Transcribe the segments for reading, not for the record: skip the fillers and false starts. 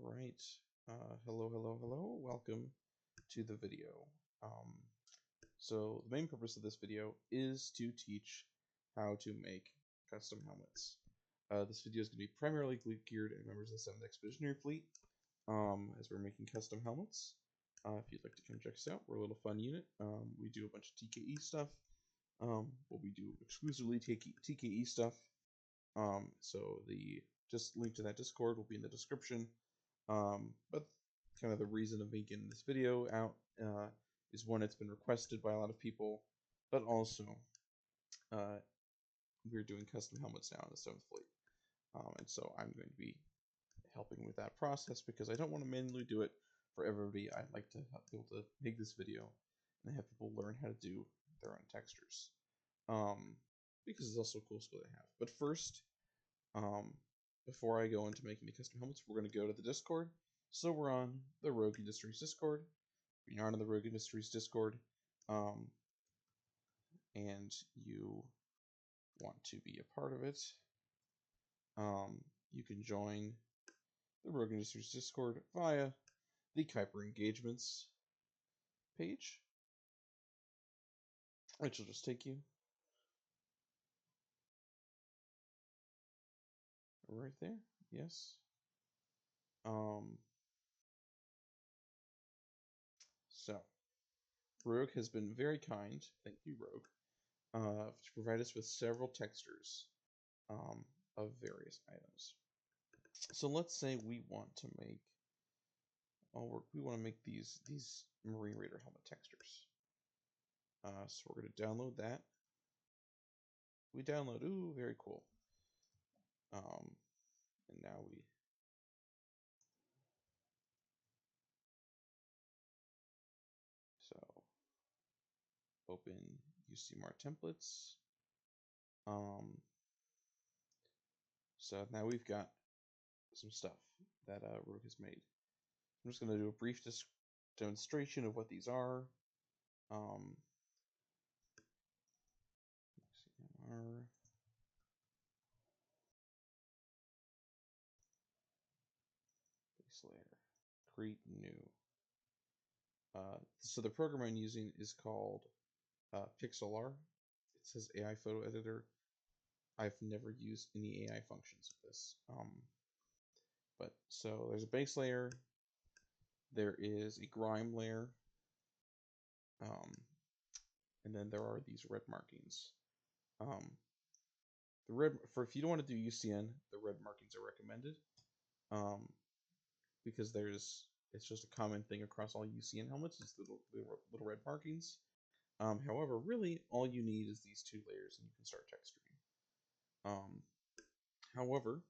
Alright, hello, welcome to the video. So the main purpose of this video is to teach how to make custom helmets. This video is going to be primarily geared at members of the 7th Expeditionary Fleet, as we're making custom helmets. If you'd like to come check us out, we're a little fun unit. We do a bunch of TKE stuff, but we do exclusively TKE stuff. So just link to that Discord will be in the description. But kind of the reason of me getting this video out is one, it's been requested by a lot of people, but also we're doing custom helmets now in the 7th Fleet. And so I'm going to be helping with that process because I don't want to manually do it for everybody. I'd like to be able to make this video and have people learn how to do their own textures. Because it's also a cool skill to have. But first, before I go into making the custom helmets, we're going to go to the Discord. So we're on the Rogue Industries Discord. When you're on the Rogue Industries Discord, and you want to be a part of it, you can join the Rogue Industries Discord via the Kuiper Engagements page, which will just take you right there. Yes. So Rogue has been very kind, thank you Rogue, to provide us with several textures of various items. So let's say we want to make these Marine Raider helmet textures. So we're going to download that. We download, ooh, very cool. And now we open UCMR templates. So now we've got some stuff that Rogue has made. I'm just going to do a brief demonstration of what these are. Base layer, create new. So the program I'm using is called Pixlr. It says AI photo editor. I've never used any AI functions of this. But so there's a base layer. There is a grime layer. And then there are these red markings. If you don't want to do UCN, the red markings are recommended. Because it's just a common thing across all UCN helmets, is the little red markings. However, really all you need is these two layers and you can start texturing. However,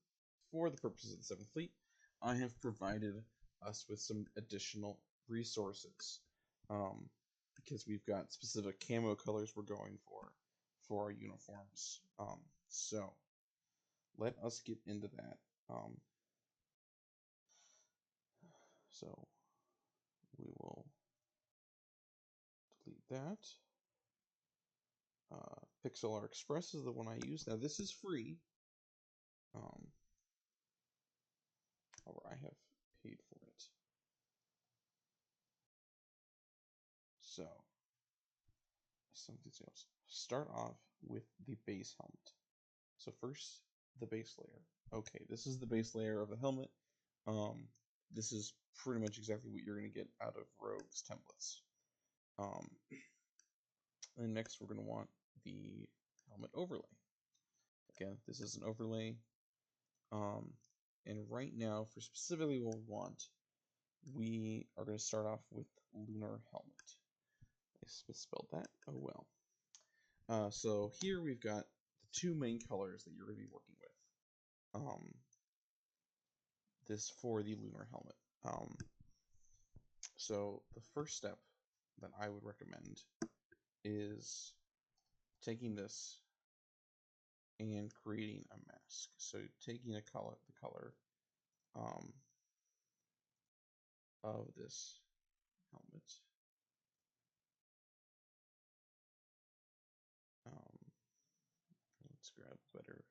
for the purposes of the 7th Fleet, I have provided us with some additional resources. Because we've got specific camo colors we're going for our uniforms. So let us get into that. So we will delete that. Pixlr Express is the one I use. Now this is free. However, I have paid for it. So something else. Start off with the base helmet. So first, the base layer. Okay, this is the base layer of the helmet. This is pretty much exactly what you're going to get out of Rogue's templates. And next we're going to want the helmet overlay. Again, this is an overlay. And right now, for specifically what we want, we are going to start off with lunar helmet. I misspelled that. Oh well. So here we've got the two main colors that you're going to be working with. This for the lunar helmet. So the first step that I would recommend is taking this and creating a mask. So taking the color of this helmet. Let's grab better.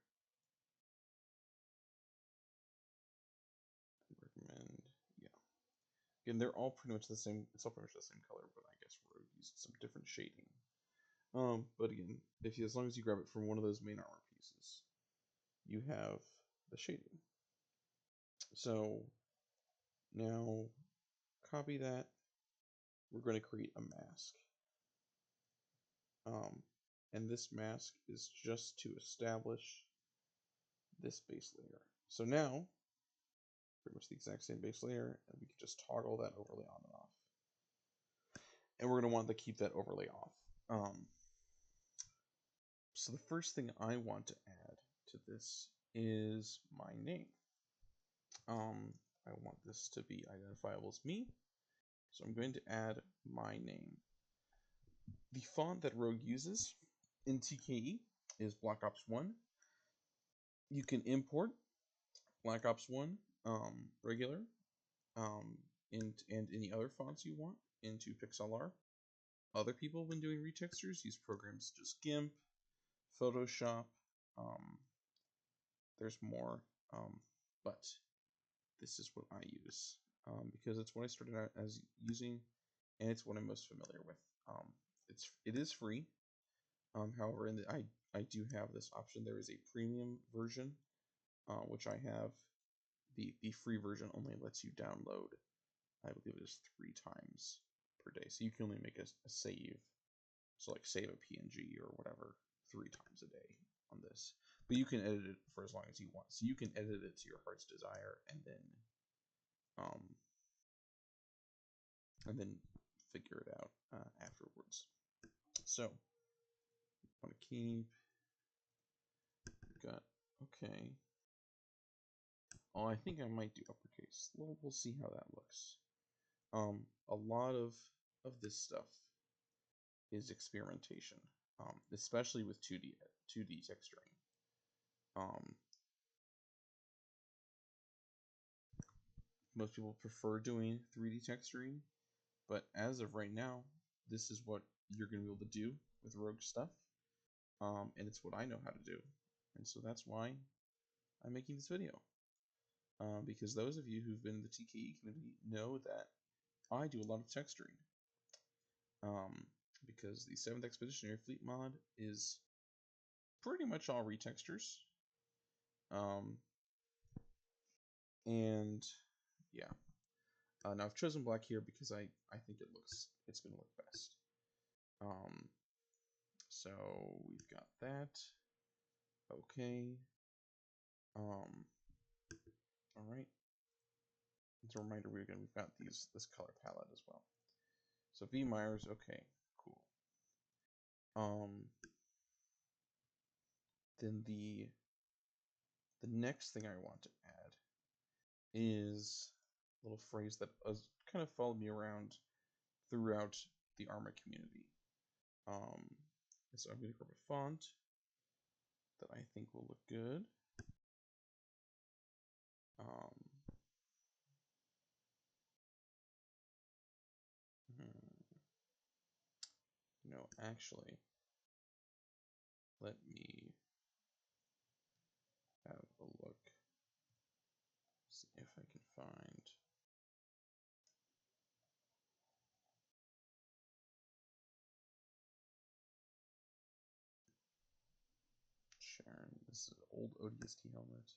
Recommend Again, they're all pretty much the same. It's all pretty much the same color, but I guess we're using some different shading. But again, as long as you grab it from one of those main armor pieces, you have the shading. So now copy that. We're going to create a mask. And this mask is just to establish this base layer. So now, pretty much the exact same base layer, and we can just toggle that overlay on and off. And we're going to want to keep that overlay off. So the first thing I want to add to this is my name. I want this to be identifiable as me, so I'm going to add my name. The font that Rogue uses in TKE is Black Ops 1. You can import Black Ops 1 regular and any other fonts you want into PixLR. Other people, when doing retextures, use programs just GIMP, Photoshop. There's more, but this is what I use because it's what I started out as using, and it's what I'm most familiar with. It is free. However, I do have this option. There is a premium version, which I have. The free version only lets you download, I believe it is 3 times per day. So you can only make a save. So like save a PNG or whatever 3 times a day on this. But you can edit it for as long as you want. So you can edit it to your heart's desire and then figure it out afterwards. So I want to keep got okay. Oh, I think I might do uppercase. We'll see how that looks. A lot of this stuff is experimentation, especially with 2D texturing. Most people prefer doing 3D texturing, but as of right now, this is what you're going to be able to do with Rogue stuff, and it's what I know how to do, and so that's why I'm making this video. Because those of you who've been in the TKE community know that I do a lot of texturing. Because the 7th Expeditionary Fleet mod is pretty much all retextures. And yeah. Now I've chosen black here because I think it's going to look best. So we've got that. Okay. All right. As a reminder, we've got this color palette as well. So V Myers, okay, cool. Then the next thing I want to add is a little phrase that has kind of followed me around throughout the Arma community. So I'm going to grab a font that I think will look good. No, actually, let me have a look. See if I can find. Sharon, this is an old ODST helmet.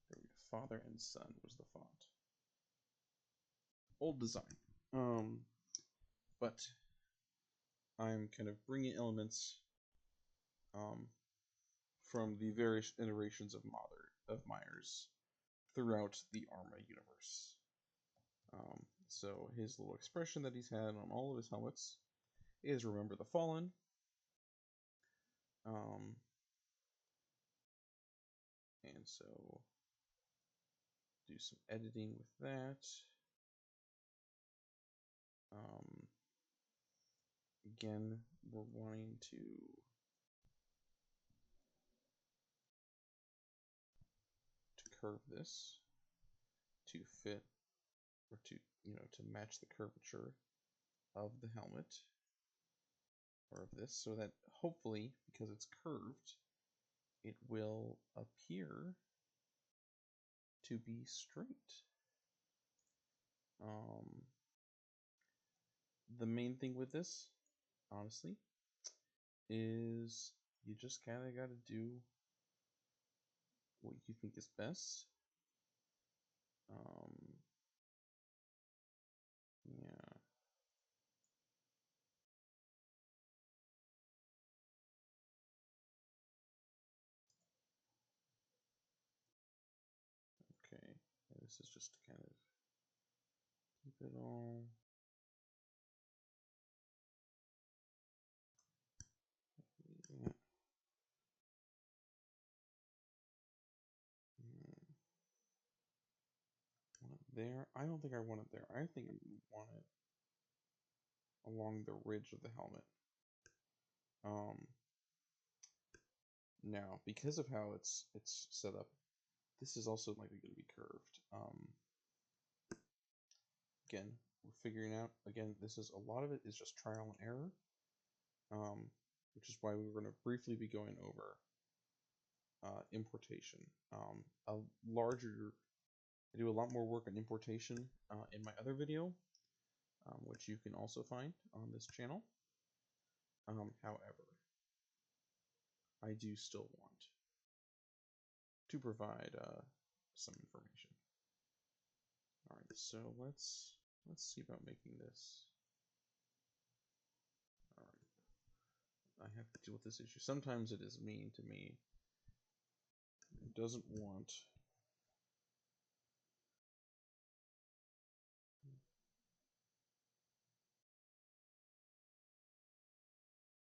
There we go. Father and Son was the font. Old design. But I'm kind of bringing elements from the various iterations of Myers throughout the Arma universe. So his little expression that he's had on all of his helmets is "Remember the Fallen." And so do some editing with that. Again, we're wanting to curve this to fit, or to match the curvature of the helmet, or of this, so that hopefully, because it's curved, it will appear to be straight. The main thing with this, honestly, is you just kind of got to do what you think is best. Yeah. Okay. And this is just to kind of keep it all. Yeah. Want it there? I don't think I want it there. I think I want it along the ridge of the helmet. Now, because of how it's set up, this is also likely going to be curved. Again, we're figuring out. Again, this is a lot of it is just trial and error, which is why we were going to briefly be going over importation. I do a lot more work on importation in my other video, which you can also find on this channel. However, I do still want to provide some information. All right, so let's see about making this. All right, I have to deal with this issue. Sometimes it is mean to me. It doesn't want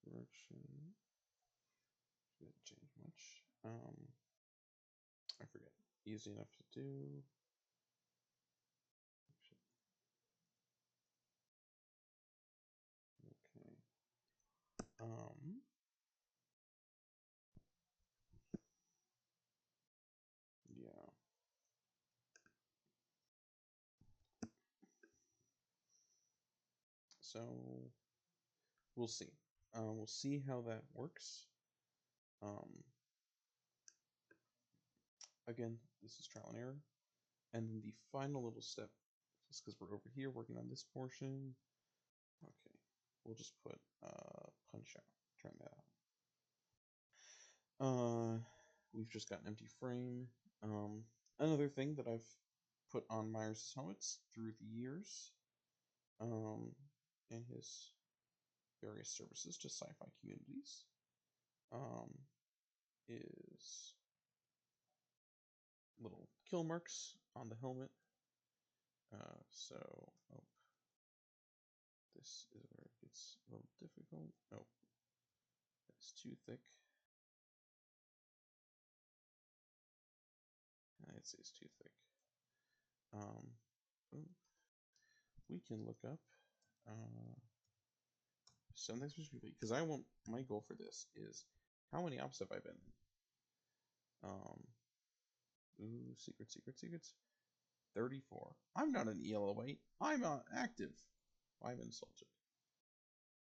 direction. Didn't change much. I forget. Easy enough to do. Okay. Yeah. So we'll see. We'll see how that works. Again, this is trial and error. And then the final little step, just because we're over here working on this portion. Okay, we'll just put punch out. Turn that on. We've just got an empty frame. Another thing that I've put on Myers' helmets through the years, and his various services to sci-fi communities, is little kill marks on the helmet. So, oh, this is where it gets a little difficult. Nope, it's too thick. I'd say it's too thick. We can look up something specifically because I want my goal for this is how many ops have I been in? Ooh, secrets. 34. I'm not an ELO8. I'm active. I'm insulted.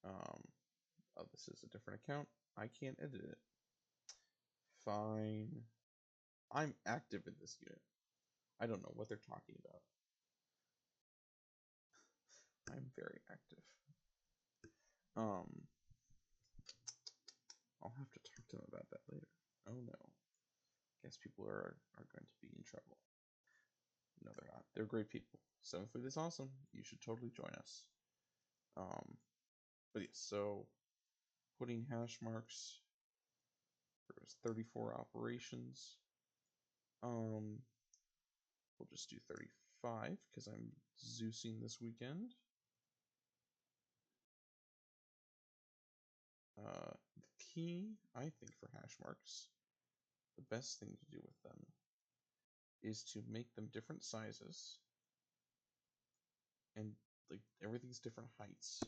Oh, this is a different account. I can't edit it. Fine. I'm active in this unit. I don't know what they're talking about. I'm very active. I'll have to talk to them about that later. Oh no. Guess people are going to be in trouble. No, they're not. They're great people. 7th Fleet is awesome. You should totally join us. But yes, so putting hash marks. There's 34 operations. We'll just do 35 because I'm Zeusing this weekend. The key, I think, for hash marks, the best thing to do with them is to make them different sizes and like everything's different heights.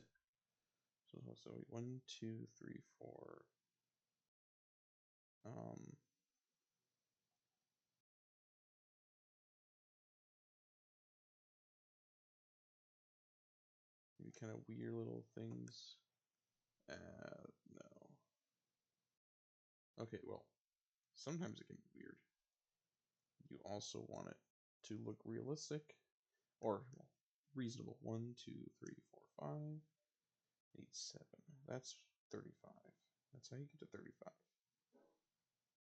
So 1, 2, 3, 4. Maybe kind of weird little things. No. Okay, well, sometimes it can be weird. You also want it to look realistic, or well, reasonable. 1, 2, 3, 4, 5, 8, 7. That's 35. That's how you get to 35.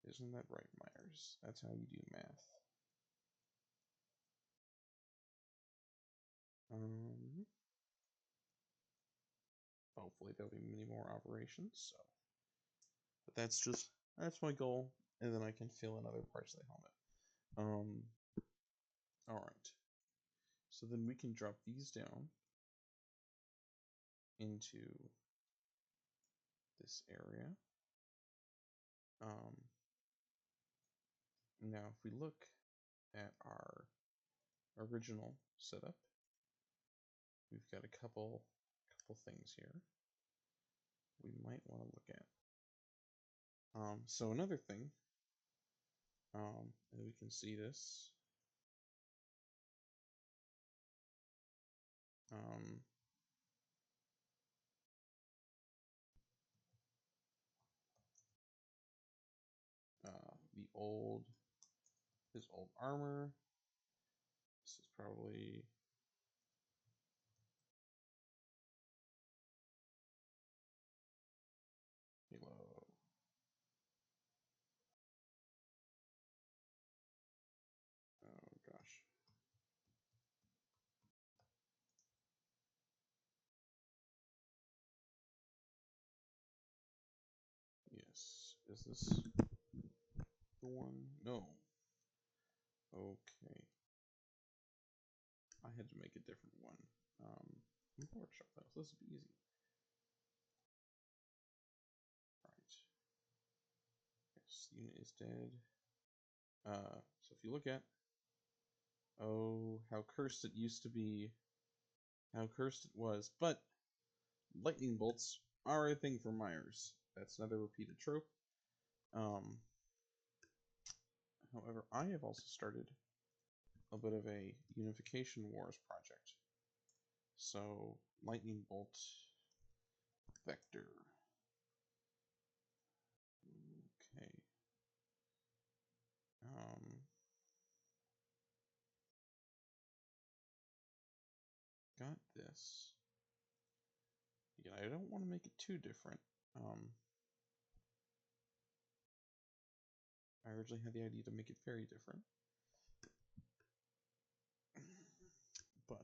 Isn't that right, Myers? That's how you do math. Hopefully there'll be many more operations. So, but that's my goal, and then I can fill in other parts of the helmet. All right. So then we can drop these down into this area. Now, if we look at our original setup, we've got a couple things here we might want to look at. So another thing, and we can see this. His old armor. This is probably Halo. Oh gosh. Yes. Is this the one? No. Okay. I had to make a different one. Workshop files. This would be easy. Right. Yes, unit is dead. So if you look at, oh, how cursed it used to be, how cursed it was, but lightning bolts are a thing for Myers. That's another repeated trope. However, I have also started a bit of a Unification Wars project. So, lightning bolt vector. Okay. Got this. Again, I don't want to make it too different. I originally had the idea to make it very different. But,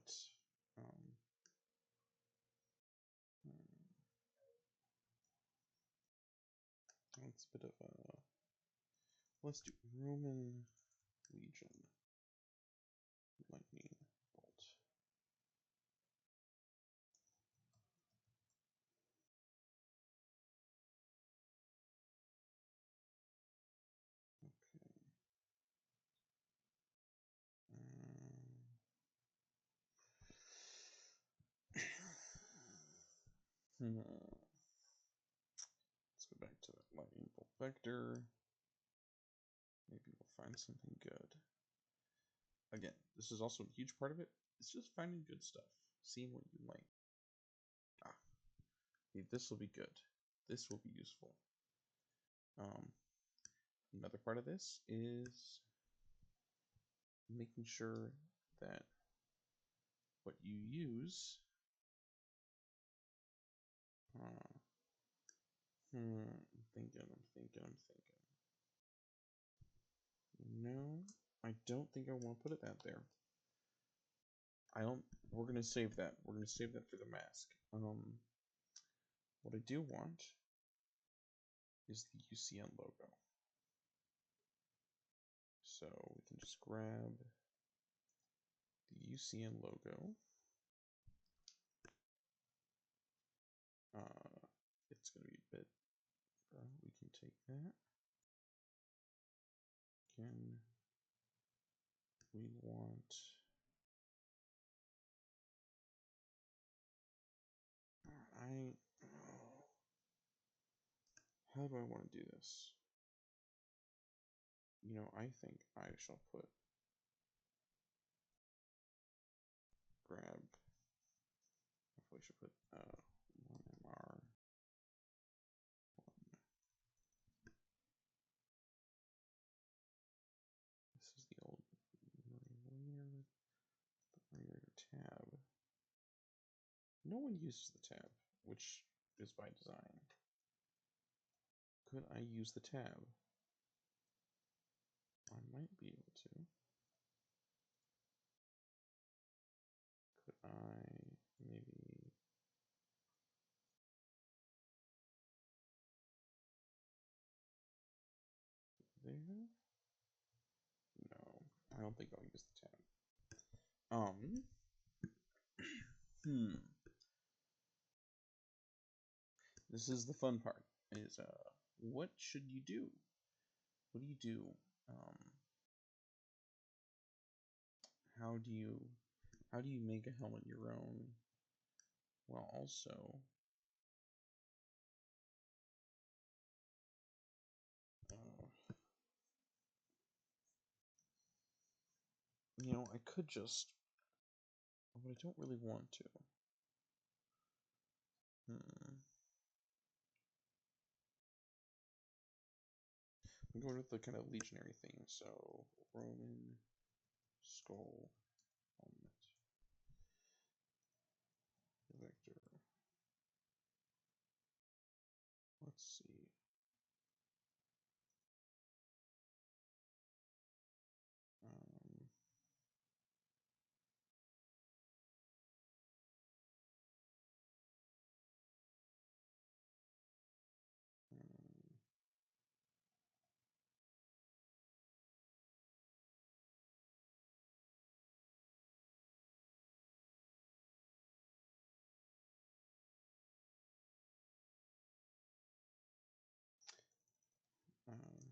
it's a bit of a... Let's do Roman Legion. Lightning bolt. Okay. Let's go back to that lightning bolt vector. Maybe we'll find something good. Again, this is also a huge part of it. It's just finding good stuff. Seeing what you like. Okay, this will be good. This will be useful. Another part of this is making sure that what you use I'm thinking. No, I don't think I want to put it out there. We're gonna save that. We're gonna save that for the mask. What I do want is the UCN logo. So we can just grab the UCN logo. It's gonna be a bit. We can take that. Again, we want. How do I want to do this? I think I shall put grab. Hopefully, I should put 1MR. No one uses the tab, which is by design. Could I use the tab? I might be able to. Could I maybe... there? No, I don't think I'll use the tab. This is the fun part, is, what should you do? What do you do? How do you make a helmet your own? Well, also, you know, I could just, but I don't really want to. I'm going with the kind of legionary thing, so Roman skull helmet. Vector. Let's see.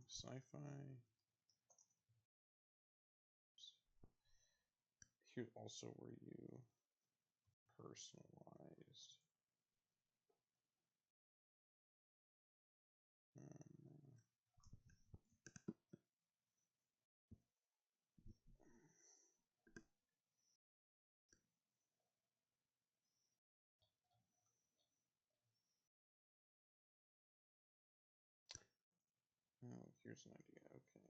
Sci-fi. Here also where you personalized. Oh, here's an idea. Okay.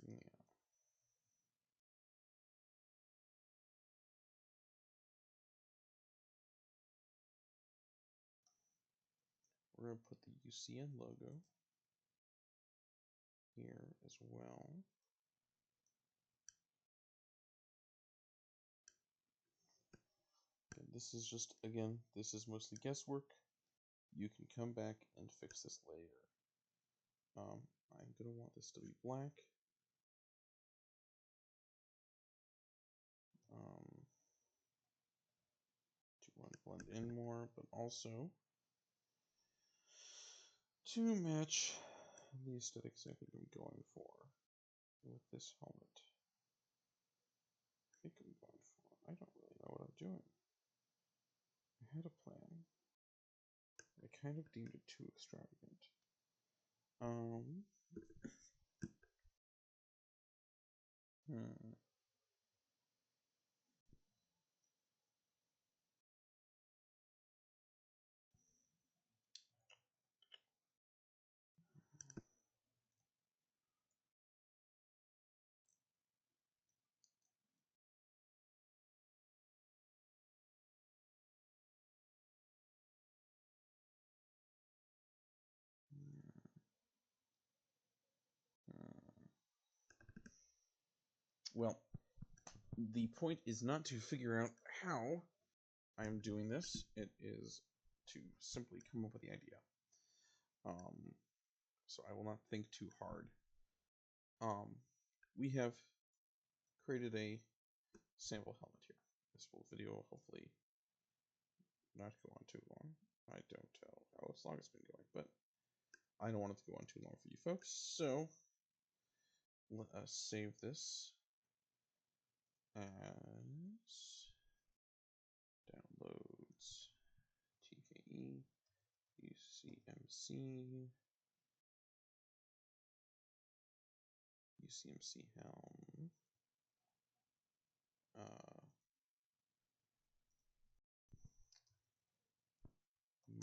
Yeah. We're going to put the UCN logo here as well. And this is just, again, this is mostly guesswork. You can come back and fix this later. I'm going to want this to be black. To want to blend in more, but also to match the aesthetics I think I'm going for with this helmet. I think I'm going for. I don't really know what I'm doing. I had a plan. I kind of deemed it too extravagant. Well, the point is not to figure out how I'm doing this. It is to simply come up with the idea. So I will not think too hard. We have created a sample helmet here. This will video hopefully not go on too long. I don't tell how long it's been going, but I don't want it to go on too long for you folks. So let us save this as downloads TKE UCMC CMC helm.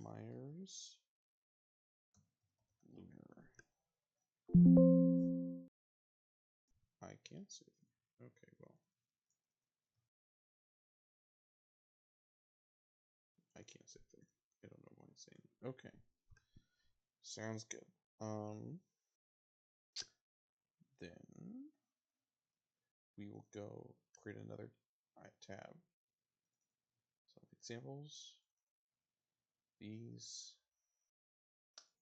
Myers Lunar. I can't save. Okay, well. I can't save there. I don't know why it's saying. Okay. Sounds good. Then we will go create another tab. So examples. These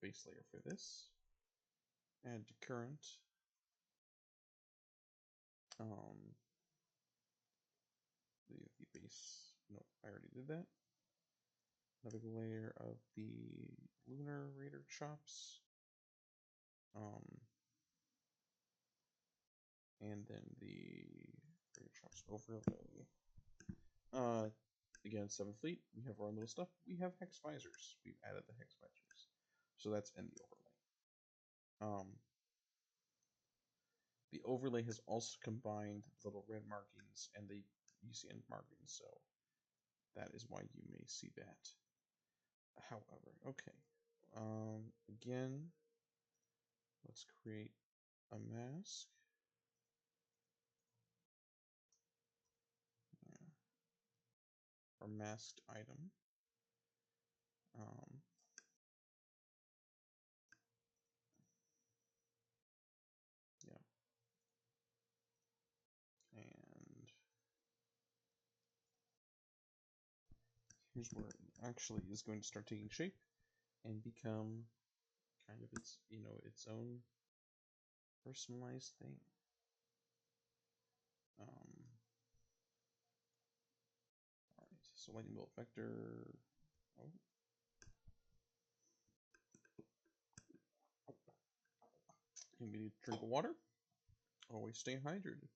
base layer for this. Add to current. The base. No, I already did that. Another layer of the Lunar Raider chops. And then the Raider chops overlay. Again, 7th Fleet, we have our own little stuff. We have hex visors. We've added the hex visors. So that's in the overlay. The overlay has also combined little red markings and the UCN markings, so that is why you may see that. However, okay. Again, let's create a mask. Yeah. Or masked item. Yeah. And here's where it actually is going to start taking shape and become kind of its, its own personalized thing. Alright, so lightning bolt vector. Oh. You need a drink of water. Always stay hydrated.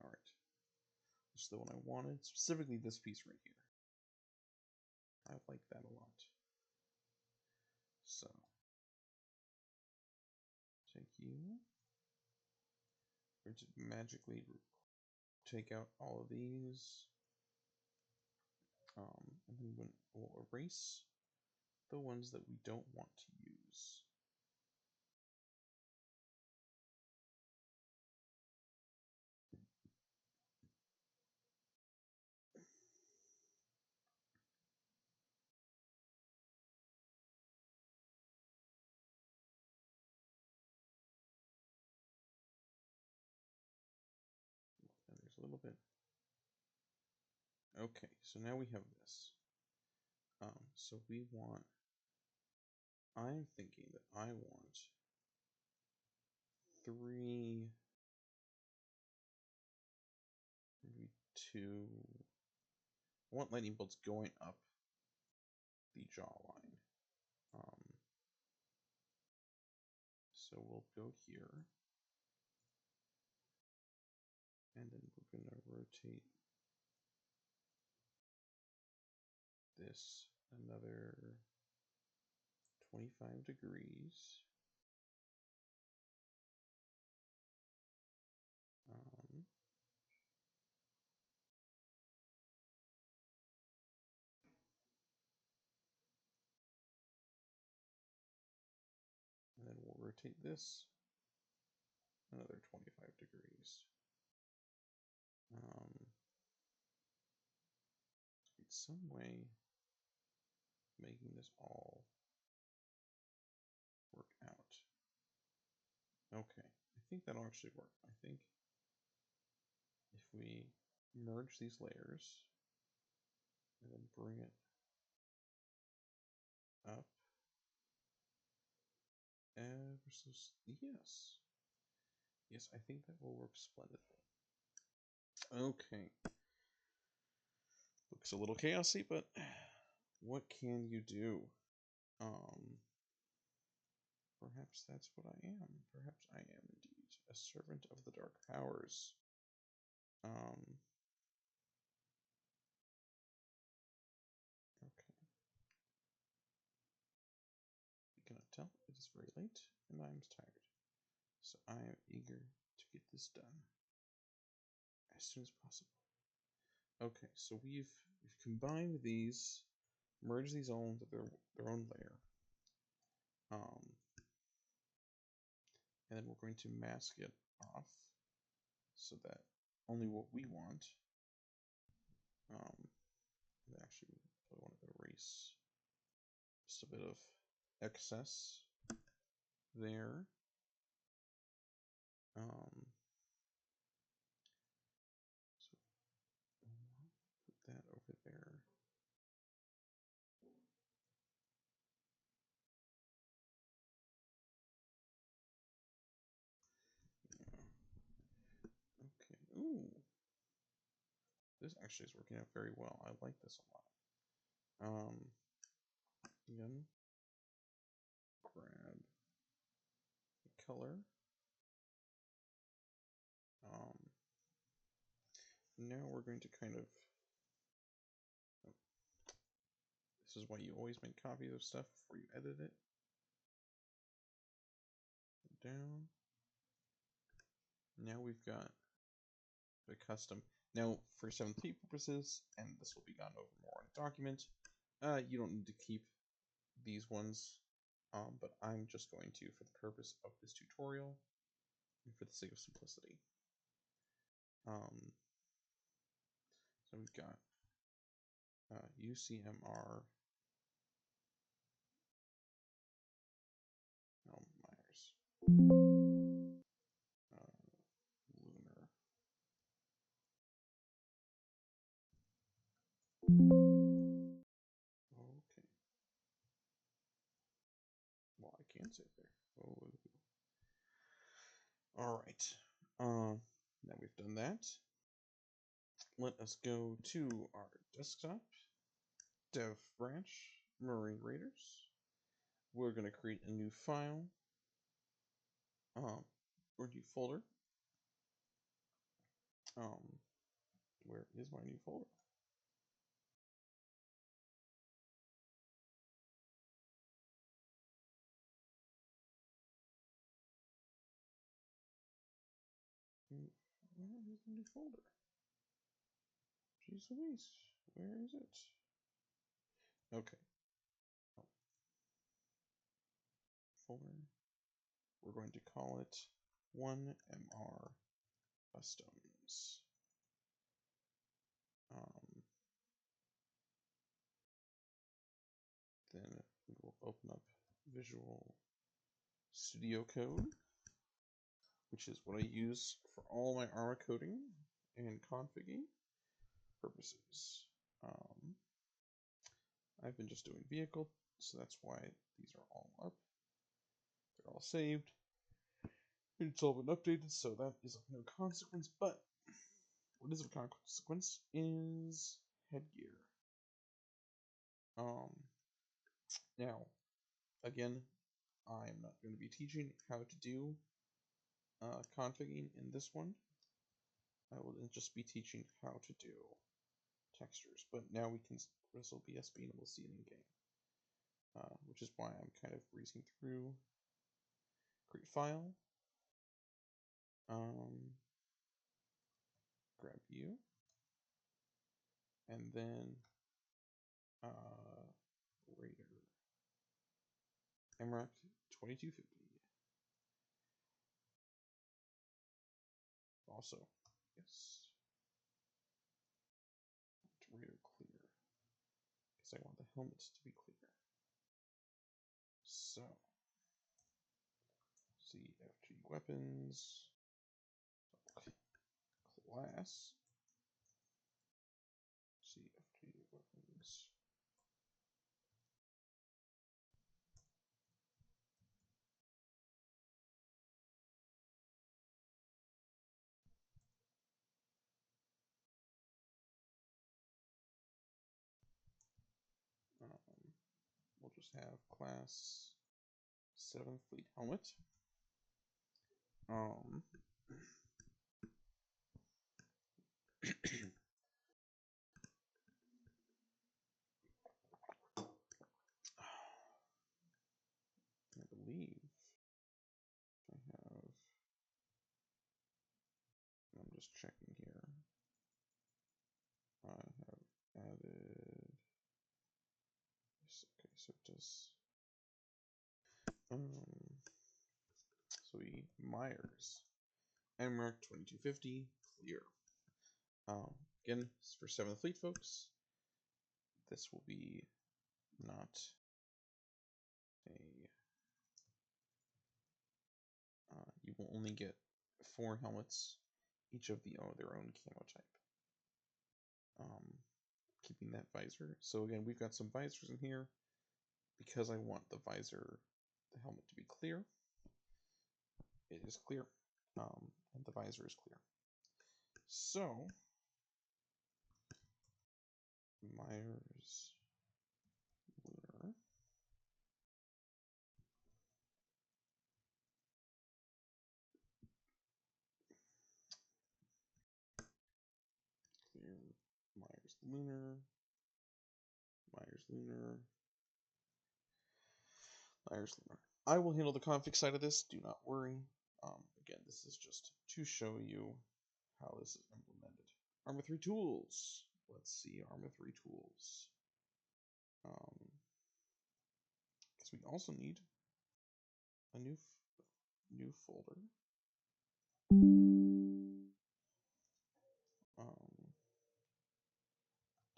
Alright. This is the one I wanted. Specifically this piece right here. I like that a lot. So take you. We're to magically take out all of these. And then we'll erase the ones that we don't want to use. And there's a little bit. Okay, so now we have this. So we want, I'm thinking that I want 3, maybe 2. I want lightning bolts going up the jawline. So we'll go here. And then we're going to rotate this another 25 degrees. And then we'll rotate this another 25 degrees. Some way making this all work out. Okay, I think that'll actually work. I think if we merge these layers and then bring it up ever so yes. Yes, I think that will work splendidly. Okay. Looks a little chaosy, but what can you do? Perhaps that's what I am. Perhaps I am indeed a servant of the dark powers. Okay. You cannot tell. It is very late, and I am tired. So I am eager to get this done as soon as possible. Okay, so we've combined these, merged these all into their own layer. And then we're going to mask it off so that only what we want. Actually, I want to erase just a bit of excess there. So put that over there. Yeah. Okay. Ooh. This actually is working out very well. I like this a lot. Again, grab the color. Now we're going to kind of. This is why you always make copies of stuff before you edit it. Down. Now we've got the custom. Now, for 7.3 purposes, and this will be gone over more in a document, you don't need to keep these ones, but I'm just going to for the purpose of this tutorial and for the sake of simplicity. So we've got UCMR Myers Lunar. Okay. Well, I can't say there. Oh. All right. Now we've done that. Let us go to our desktop, dev branch, Marine Raiders. We're going to create a new file, or new folder. Where is my new folder? Where is the new folder? Jeez Louise, where is it? Okay. Folder. We're going to call it 1MR Customs. Then we will open up Visual Studio Code, which is what I use for all my ARMA coding and configuring purposes. I've been just doing vehicle, so that's why these are all up. They're all saved. It's all been updated, so that is of no consequence, but what is of consequence is headgear. Now, again, I'm not going to be teaching how to do configuring in this one. I will just be teaching how to do textures, but now we can wrestle BSB and we'll see it in game, which is why I'm kind of breezing through. Create file, grab you, and then Raider MRAC 2250. Also, yes, Raider clear, because I want the helmets to be clear. So, CFG weapons, class, CFG weapons. We'll just have class 7th Fleet helmet. I believe I have this. So we Myers MREC 2250 clear. Again, for 7th Fleet folks, this will be not a. You will only get 4 helmets, each of their own camo type. Keeping that visor. So again, we've got some visors in here because I want the helmet to be clear. It is clear, and the visor is clear. So Myers Lunar. Clear Myers Lunar. Myers Lunar. Myers Lunar. I will handle the config side of this, do not worry. Again, this is just to show you how this is implemented. Arma 3 tools. Let's see Arma 3 tools. Because we also need a new folder.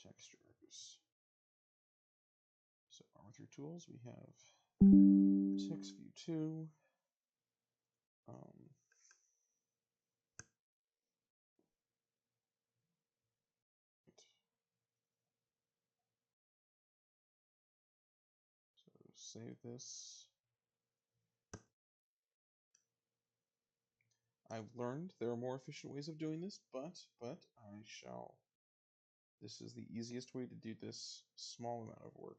Textures. So Arma 3 tools, we have text view 2. So save this. I've learned there are more efficient ways of doing this, but I shall. This is the easiest way to do this small amount of work,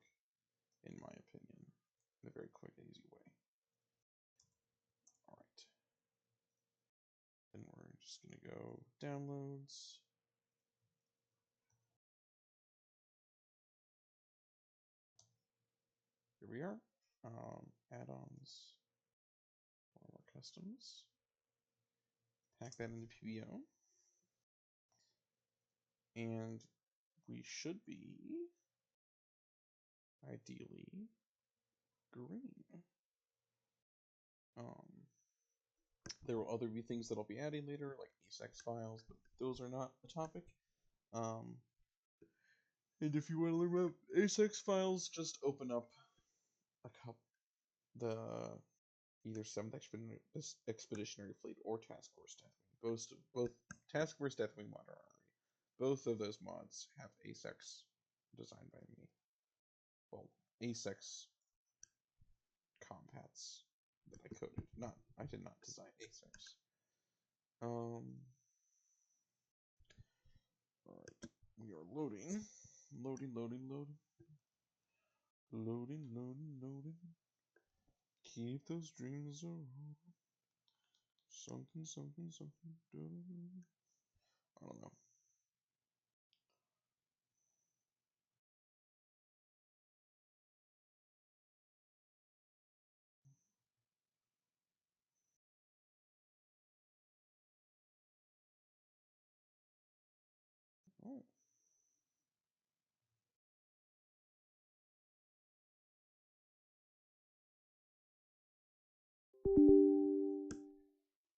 in my opinion, in a very quick and easy way. All right. Then we're just going to go downloads. Here we are. Add-ons. More customs. Pack that into PBO. And we should be, ideally, green. There will other be things that I'll be adding later, like ASX files, but those are not a topic. And if you want to learn about ASX files, just open up either 7th Expeditionary Fleet or Task Force Deathwing. Both Task Force Deathwing mod are already. Both of those mods have ASX designed by me. Well, ASX compats that I coded. I did not design ASX. Alright. We are loading. Loading. Keep those dreams around. Something. I don't know.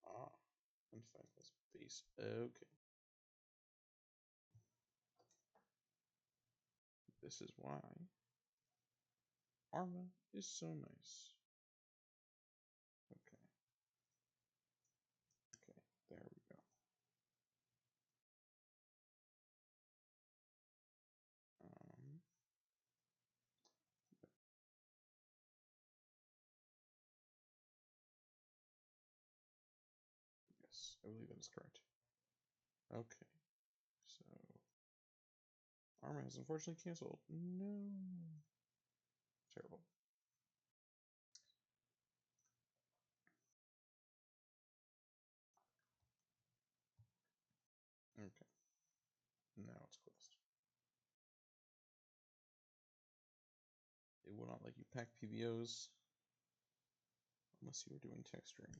Oh. And find this base. Okay. This is why Arma is so nice. Okay. There we go. Yes, I believe that is correct. Okay. So Arma has unfortunately canceled. No. Terrible. Okay. Now it's closed. It will not let you pack PBOs unless you are doing texturing.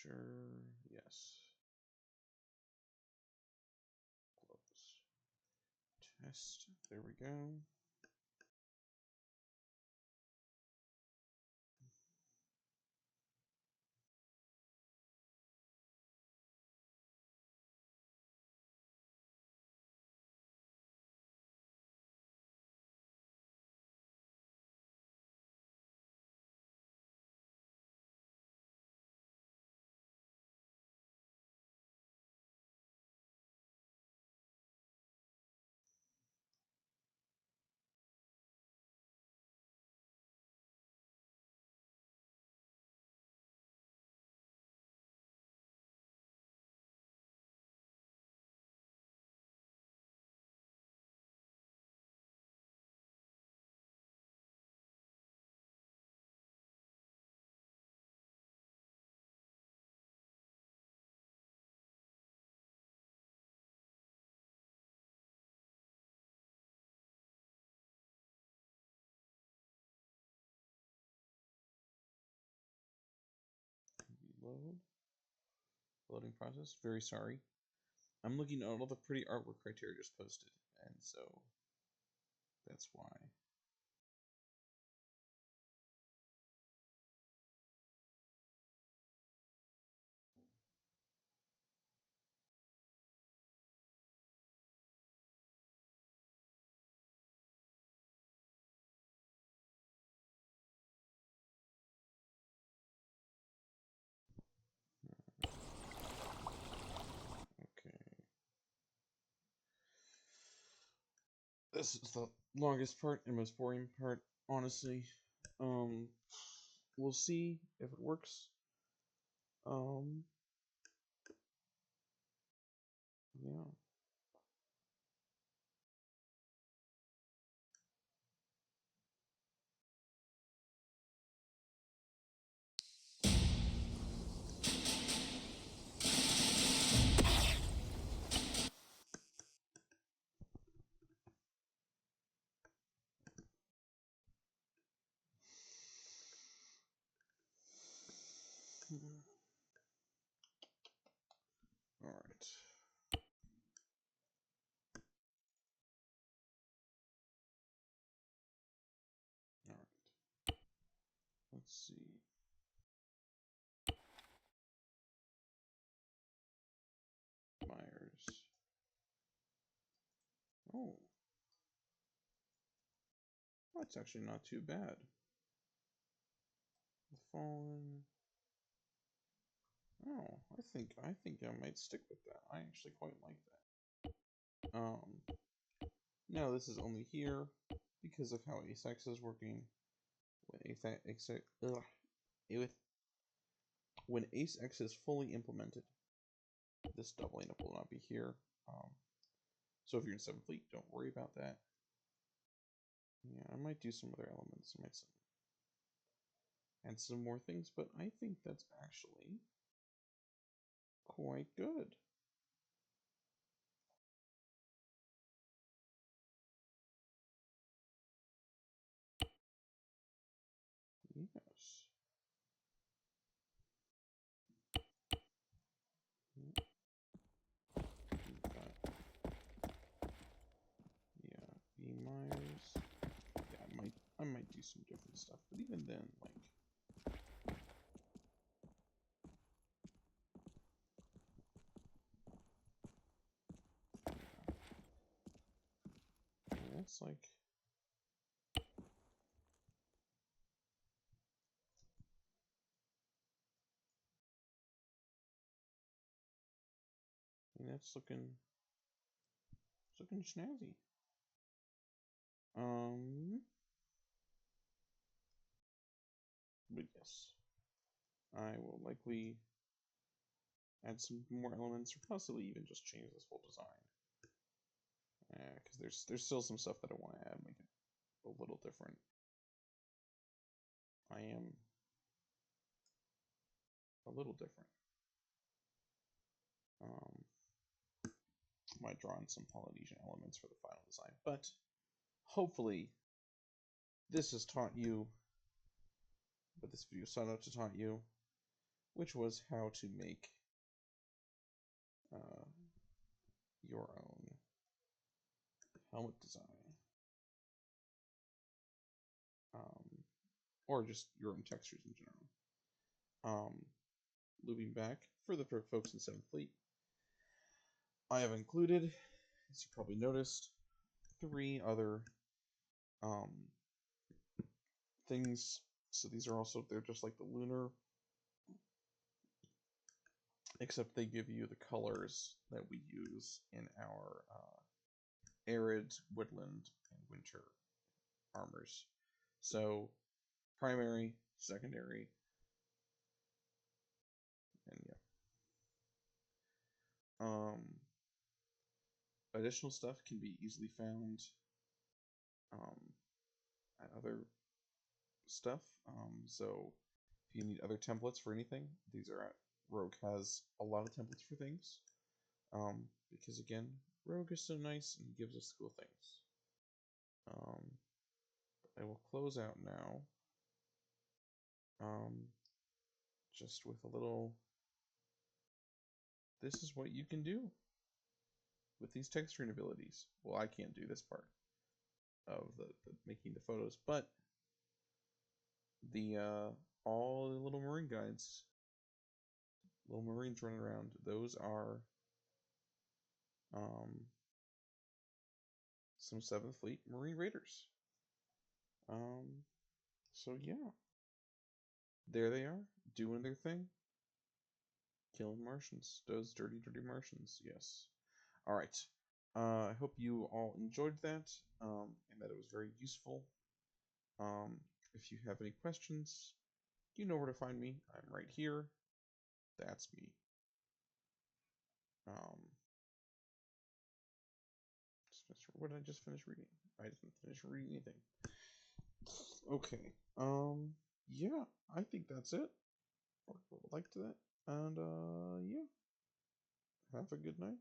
sure. Yes. Close. Test. There we go. Load. Loading process. Very sorry. I'm looking at all the pretty artwork criteria just posted, and so that's why. Okay. This is the longest part and most boring part, honestly. Um, we'll see if it works. Um, yeah. All right. All right. Let's see. Myers. Oh, that's actually not too bad. The Fallen. Oh, I think I might stick with that. I actually quite like that. Now this is only here because of how ace x is working. With when ace x is fully implemented, this doubling up will not be here. So if you're in 7th fleet, don't worry about that. Yeah, I might do some other elements. I might add some more things, but I think that's actually quite good. Yes. Yeah, B Myers. Yeah, I might do some different stuff, but even then, like, yeah, that's like, that's looking snazzy. But yes, I will likely add some more elements, or possibly even just change this whole design. Because there's still some stuff that I want to add, make it a little different. I am a little different. Might draw in some Polynesian elements for the final design, but hopefully this has taught you, but this video set out to taught you which was how to make your own helmet design. Or just your own textures in general. Looping back, for the folks in 7th Fleet, I have included, as you probably noticed, 3 other things. So these are also, they're just like the lunar, except they give you the colors that we use in our arid, woodland, and winter armors. So primary, secondary, and yeah. Additional stuff can be easily found at other stuff. So if you need other templates for anything, these are at Rogue has a lot of templates for things. Because again, Rogue is so nice and he gives us cool things. I will close out now. Just with a little, this is what you can do with these texturing abilities. Well, I can't do this part of the making the photos, but the all the little marine guides, little marines running around, those are some 7th Fleet Marine Raiders. So yeah, there they are, doing their thing, killing Martians, those dirty, dirty Martians. Yes. All right. I hope you all enjoyed that, and that it was very useful. If you have any questions, you know where to find me. I'm right here. That's me. What did I just finish reading? I didn't finish reading anything. Okay. Yeah, I think that's it. Or like to that. And yeah. Have a good night.